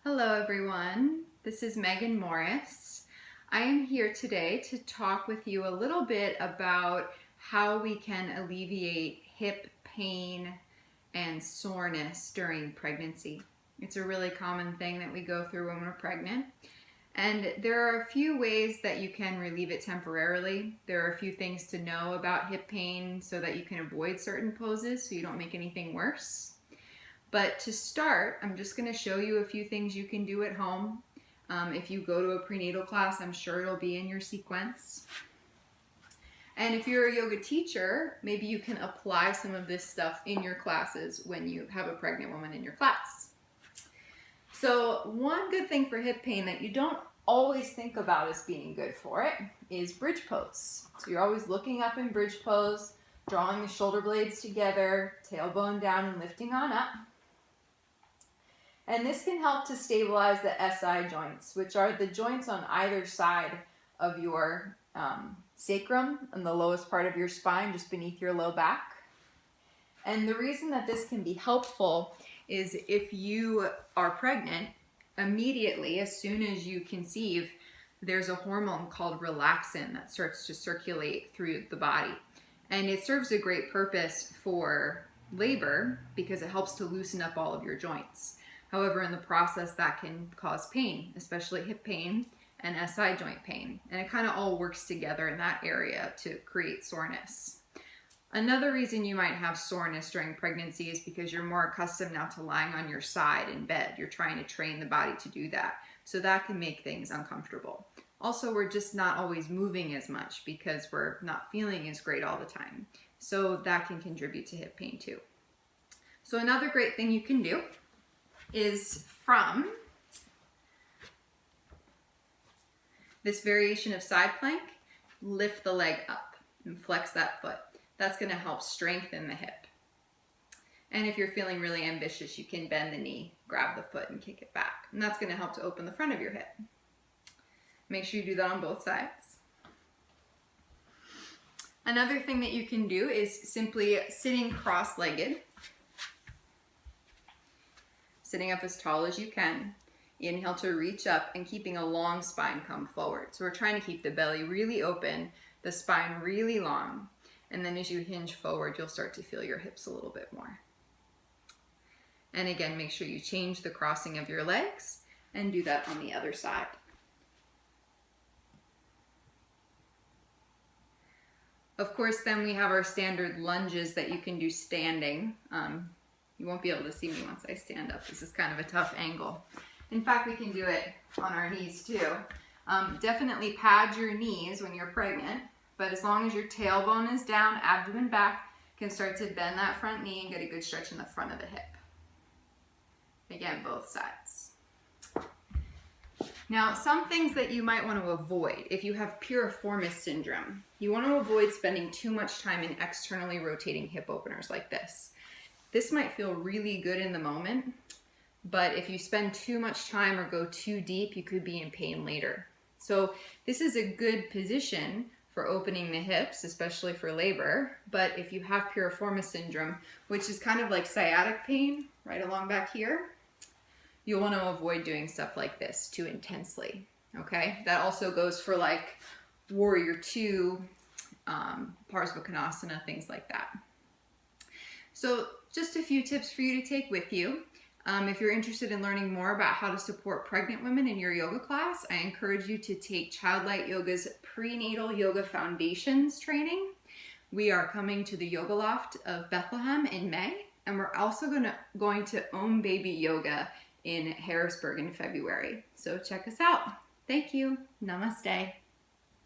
Hello everyone, this is Megan Morris. I am here today to talk with you a little bit about how we can alleviate hip pain and soreness during pregnancy. It's a really common thing that we go through when we're pregnant. And there are a few ways that you can relieve it temporarily. There are a few things to know about hip pain so that you can avoid certain poses so you don't make anything worse. But to start, I'm just going to show you a few things you can do at home. If you go to a prenatal class, I'm sure it'll be in your sequence. And if you're a yoga teacher, maybe you can apply some of this stuff in your classes when you have a pregnant woman in your class. So one good thing for hip pain that you don't always think about as being good for it is bridge pose. So you're always looking up in bridge pose, drawing the shoulder blades together, tailbone down and lifting on up. And this can help to stabilize the SI joints, which are the joints on either side of your sacrum and the lowest part of your spine, just beneath your low back. And the reason that this can be helpful is if you are pregnant, immediately, as soon as you conceive, there's a hormone called relaxin that starts to circulate through the body. And it serves a great purpose for labor because it helps to loosen up all of your joints. However, in the process, that can cause pain, especially hip pain and SI joint pain. And it kind of all works together in that area to create soreness. Another reason you might have soreness during pregnancy is because you're more accustomed now to lying on your side in bed. You're trying to train the body to do that. So that can make things uncomfortable. Also, we're just not always moving as much because we're not feeling as great all the time. So that can contribute to hip pain too. So another great thing you can do is from this variation of side plank, lift the leg up and flex that foot. That's going to help strengthen the hip. And if you're feeling really ambitious, you can bend the knee, grab the foot and kick it back. And that's going to help to open the front of your hip. Make sure you do that on both sides. Another thing that you can do is simply sitting cross-legged. Sitting up as tall as you can. Inhale to reach up and keeping a long spine come forward. So we're trying to keep the belly really open, the spine really long. And then as you hinge forward, you'll start to feel your hips a little bit more. And again, make sure you change the crossing of your legs and do that on the other side. Of course, then we have our standard lunges that you can do standing. You won't be able to see me once I stand up. This is kind of a tough angle. In fact, we can do it on our knees too. Definitely pad your knees when you're pregnant, but as long as your tailbone is down, abdomen back, you can start to bend that front knee and get a good stretch in the front of the hip. Again, both sides. Now, some things that you might want to avoid if you have piriformis syndrome. You want to avoid spending too much time in externally rotating hip openers like this. This might feel really good in the moment, but if you spend too much time or go too deep, you could be in pain later. So this is a good position for opening the hips, especially for labor. But if you have piriformis syndrome, which is kind of like sciatic pain right along back here, you'll want to avoid doing stuff like this too intensely, okay? That also goes for like Warrior Two, Parsvakonasana, things like that. So just a few tips for you to take with you. If you're interested in learning more about how to support pregnant women in your yoga class, I encourage you to take Childlight Yoga's Prenatal Yoga Foundations training. We are coming to the Yoga Loft of Bethlehem in May, and we're also going to Om Baby Yoga in Harrisburg in February. So check us out. Thank you. Namaste.